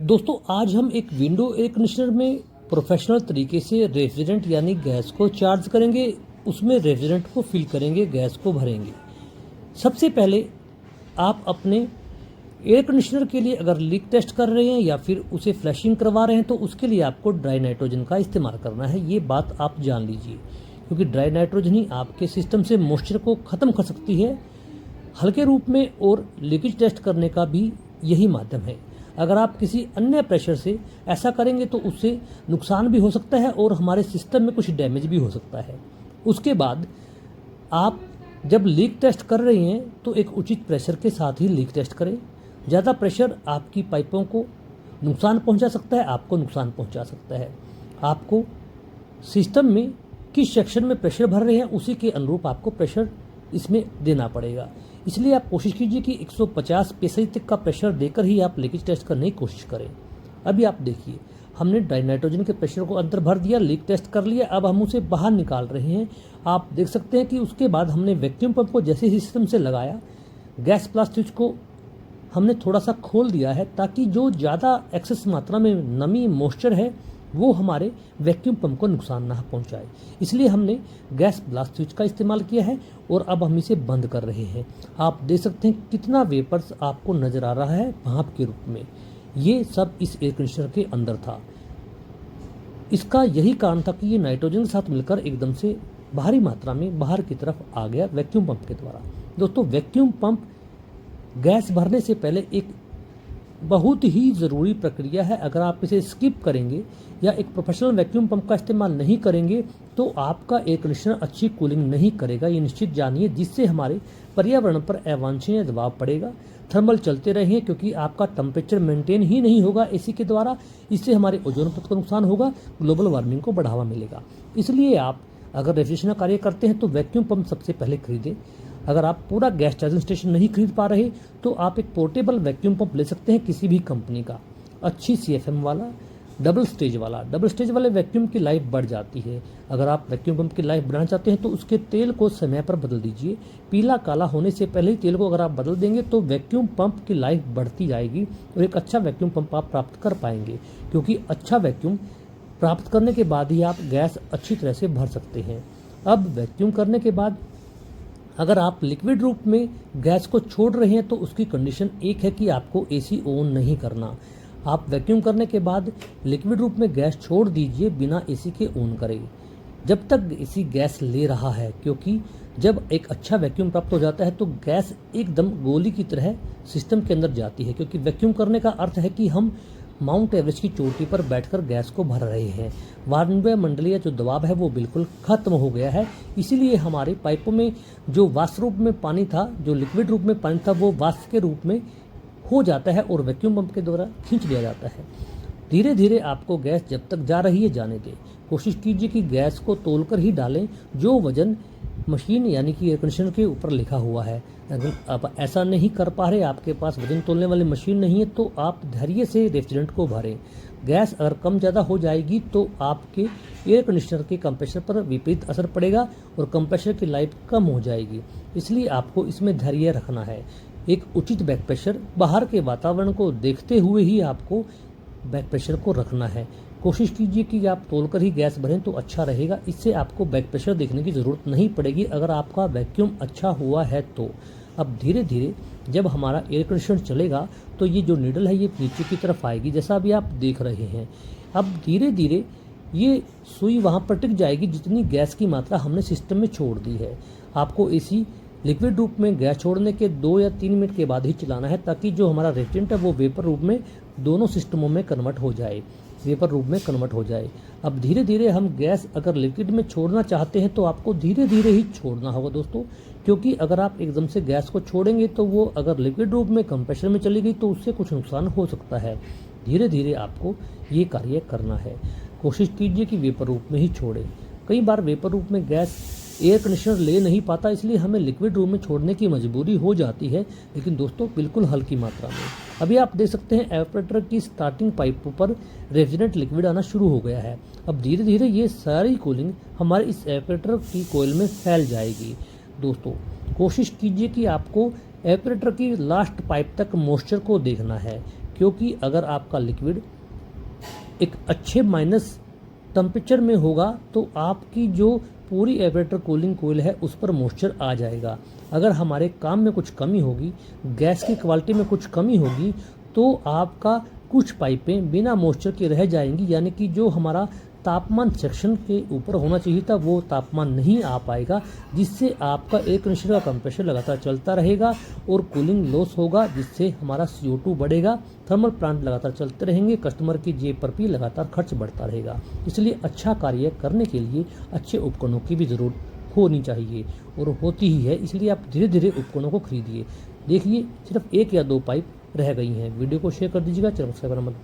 दोस्तों आज हम एक विंडो एयर कंडीशनर में प्रोफेशनल तरीके से रेफ्रिजरेंट यानी गैस को चार्ज करेंगे, उसमें रेफ्रिजरेंट को फिल करेंगे, गैस को भरेंगे। सबसे पहले आप अपने एयर कंडीशनर के लिए अगर लीक टेस्ट कर रहे हैं या फिर उसे फ्लैशिंग करवा रहे हैं तो उसके लिए आपको ड्राई नाइट्रोजन का इस्तेमाल करना है। ये बात आप जान लीजिए, क्योंकि ड्राई नाइट्रोजन ही आपके सिस्टम से मॉइस्चर को ख़त्म कर सकती है हल्के रूप में, और लीकेज टेस्ट करने का भी यही माध्यम है। अगर आप किसी अन्य प्रेशर से ऐसा करेंगे तो उससे नुकसान भी हो सकता है और हमारे सिस्टम में कुछ डैमेज भी हो सकता है। उसके बाद आप जब लीक टेस्ट कर रहे हैं तो एक उचित प्रेशर के साथ ही लीक टेस्ट करें। ज़्यादा प्रेशर आपकी पाइपों को नुकसान पहुंचा सकता है, आपको नुकसान पहुंचा सकता है। आपको सिस्टम में किस सेक्शन में प्रेशर भर रहे हैं उसी के अनुरूप आपको प्रेशर इसमें देना पड़ेगा। इसलिए आप कोशिश कीजिए कि 150 psi तक का प्रेशर देकर ही आप लीकेज टेस्ट करने की कोशिश करें। अभी आप देखिए, हमने ड्राई नाइट्रोजन के प्रेशर को अंदर भर दिया, लीक टेस्ट कर लिया, अब हम उसे बाहर निकाल रहे हैं। आप देख सकते हैं कि उसके बाद हमने वैक्यूम पंप को जैसे ही सिस्टम से लगाया, गैस प्लस स्विच को हमने थोड़ा सा खोल दिया है ताकि जो ज़्यादा एक्सेस मात्रा में नमी मॉइस्चर है वो हमारे वैक्यूम पंप को नुकसान ना पहुंचाए। इसलिए हमने गैस ब्लास्ट स्विच का इस्तेमाल किया है और अब हम इसे बंद कर रहे हैं। आप देख सकते हैं कितना वेपर्स आपको नज़र आ रहा है भाप के रूप में। ये सब इस एयर कंडीशनर के अंदर था। इसका यही कारण था कि ये नाइट्रोजन के साथ मिलकर एकदम से भारी मात्रा में बाहर की तरफ आ गया वैक्यूम पंप के द्वारा। दोस्तों, वैक्यूम पंप गैस भरने से पहले एक बहुत ही ज़रूरी प्रक्रिया है। अगर आप इसे स्किप करेंगे या एक प्रोफेशनल वैक्यूम पंप का इस्तेमाल नहीं करेंगे तो आपका एयर कंडीशनर अच्छी कूलिंग नहीं करेगा, ये निश्चित जानिए, जिससे हमारे पर्यावरण पर अवांछनीय दबाव पड़ेगा। थर्मल चलते रहे क्योंकि आपका टेम्परेचर मेंटेन ही नहीं होगा एसी के द्वारा, इससे हमारे ओजोन परत को नुकसान होगा, ग्लोबल वार्मिंग को बढ़ावा मिलेगा। इसलिए आप अगर रेफ्रिजरेशन कार्य करते हैं तो वैक्यूम पंप सबसे पहले खरीदें। अगर आप पूरा गैस चार्जिंग स्टेशन नहीं खरीद पा रहे तो आप एक पोर्टेबल वैक्यूम पंप ले सकते हैं किसी भी कंपनी का, अच्छी CFM वाला, डबल स्टेज वाला। डबल स्टेज वाले वैक्यूम की लाइफ बढ़ जाती है। अगर आप वैक्यूम पंप की लाइफ बढ़ाना चाहते हैं तो उसके तेल को समय पर बदल दीजिए। पीला काला होने से पहले ही तेल को अगर आप बदल देंगे तो वैक्यूम पंप की लाइफ बढ़ती जाएगी और एक अच्छा वैक्यूम पंप आप प्राप्त कर पाएंगे, क्योंकि अच्छा वैक्यूम प्राप्त करने के बाद ही आप गैस अच्छी तरह से भर सकते हैं। अब वैक्यूम करने के बाद अगर आप लिक्विड रूप में गैस को छोड़ रहे हैं तो उसकी कंडीशन एक है कि आपको एसी ऑन नहीं करना। आप वैक्यूम करने के बाद लिक्विड रूप में गैस छोड़ दीजिए बिना एसी के ऑन करें जब तक एसी गैस ले रहा है, क्योंकि जब एक अच्छा वैक्यूम प्राप्त हो जाता है तो गैस एकदम गोली की तरह सिस्टम के अंदर जाती है, क्योंकि वैक्यूम करने का अर्थ है कि हम माउंट एवरेस्ट की चोटी पर बैठकर गैस को भर रहे हैं। वायुमंडलीय जो दबाव है वो बिल्कुल खत्म हो गया है। इसीलिए हमारे पाइपों में जो वाष्प रूप में पानी था, जो लिक्विड रूप में पानी था, वो वाष्प के रूप में हो जाता है और वैक्यूम पंप के द्वारा खींच लिया जाता है। धीरे धीरे आपको गैस जब तक जा रही है जाने दें। कोशिश कीजिए कि गैस को तोलकर ही डालें जो वजन मशीन यानी कि एयर कंडीशनर के ऊपर लिखा हुआ है। अगर आप ऐसा नहीं कर पा रहे, आपके पास वजन तोलने वाली मशीन नहीं है, तो आप धैर्य से रेफ्रिजरेंट को भरें। गैस अगर कम ज़्यादा हो जाएगी तो आपके एयर कंडीशनर के कंप्रेसर पर विपरीत असर पड़ेगा और कंप्रेसर की लाइफ कम हो जाएगी। इसलिए आपको इसमें धैर्य रखना है। एक उचित बैक प्रेशर, बाहर के वातावरण को देखते हुए ही आपको बैक प्रेशर को रखना है। कोशिश कीजिए कि आप तोलकर ही गैस भरें तो अच्छा रहेगा। इससे आपको बैक प्रेशर देखने की ज़रूरत नहीं पड़ेगी अगर आपका वैक्यूम अच्छा हुआ है तो। अब धीरे धीरे जब हमारा एयर कंडीशनर चलेगा तो ये जो नीडल है ये नीचे की तरफ आएगी, जैसा अभी आप देख रहे हैं। अब धीरे धीरे ये सुई वहाँ पर टिक जाएगी जितनी गैस की मात्रा हमने सिस्टम में छोड़ दी है। आपको एसी लिक्विड रूप में गैस छोड़ने के 2 या 3 मिनट के बाद ही चलाना है, ताकि जो हमारा रेफ्रिजरेंट है वो वेपर रूप में दोनों सिस्टमों में कन्वर्ट हो जाए, वेपर रूप में कन्वर्ट हो जाए। अब धीरे धीरे हम गैस अगर लिक्विड में छोड़ना चाहते हैं तो आपको धीरे धीरे ही छोड़ना होगा दोस्तों, क्योंकि अगर आप एकदम से गैस को छोड़ेंगे तो वो अगर लिक्विड रूप में कंप्रेसर में चली गई तो उससे कुछ नुकसान हो सकता है। धीरे धीरे आपको ये कार्य करना है। कोशिश कीजिए कि वेपर रूप में ही छोड़ें। कई बार वेपर रूप में गैस एयर कंडीशनर ले नहीं पाता, इसलिए हमें लिक्विड रूम में छोड़ने की मजबूरी हो जाती है, लेकिन दोस्तों बिल्कुल हल्की मात्रा में। अभी आप देख सकते हैं एवापोरेटर की स्टार्टिंग पाइपों पर रेफ्रिजरेंट लिक्विड आना शुरू हो गया है। अब धीरे धीरे ये सारी कूलिंग हमारे इस एवापोरेटर की कोयल में फैल जाएगी। दोस्तों कोशिश कीजिए कि आपको एवापोरेटर की लास्ट पाइप तक मॉइस्चर को देखना है, क्योंकि अगर आपका लिक्विड एक अच्छे माइनस टेम्परेचर में होगा तो आपकी जो पूरी एवरेटर कूलिंग कोयल है उस पर मॉइस्चर आ जाएगा। अगर हमारे काम में कुछ कमी होगी, गैस की क्वालिटी में कुछ कमी होगी, तो आपका कुछ पाइपें बिना मॉइस्चर के रह जाएंगी, यानी कि जो हमारा तापमान सेक्शन के ऊपर होना चाहिए था वो तापमान नहीं आ पाएगा, जिससे आपका एयर कंडीशनर का कंप्रेसर लगातार चलता रहेगा और कूलिंग लॉस होगा, जिससे हमारा CO2 बढ़ेगा। थर्मल प्लांट लगातार चलते रहेंगे, कस्टमर की जेब पर भी लगातार खर्च बढ़ता रहेगा। इसलिए अच्छा कार्य करने के लिए अच्छे उपकरणों की भी ज़रूरत होनी चाहिए और होती ही है। इसलिए आप धीरे धीरे उपकरणों को खरीदिए। देखिए सिर्फ 1 या 2 पाइप रह गई हैं। वीडियो को शेयर कर दीजिएगा, चैनल सब्सक्राइब मत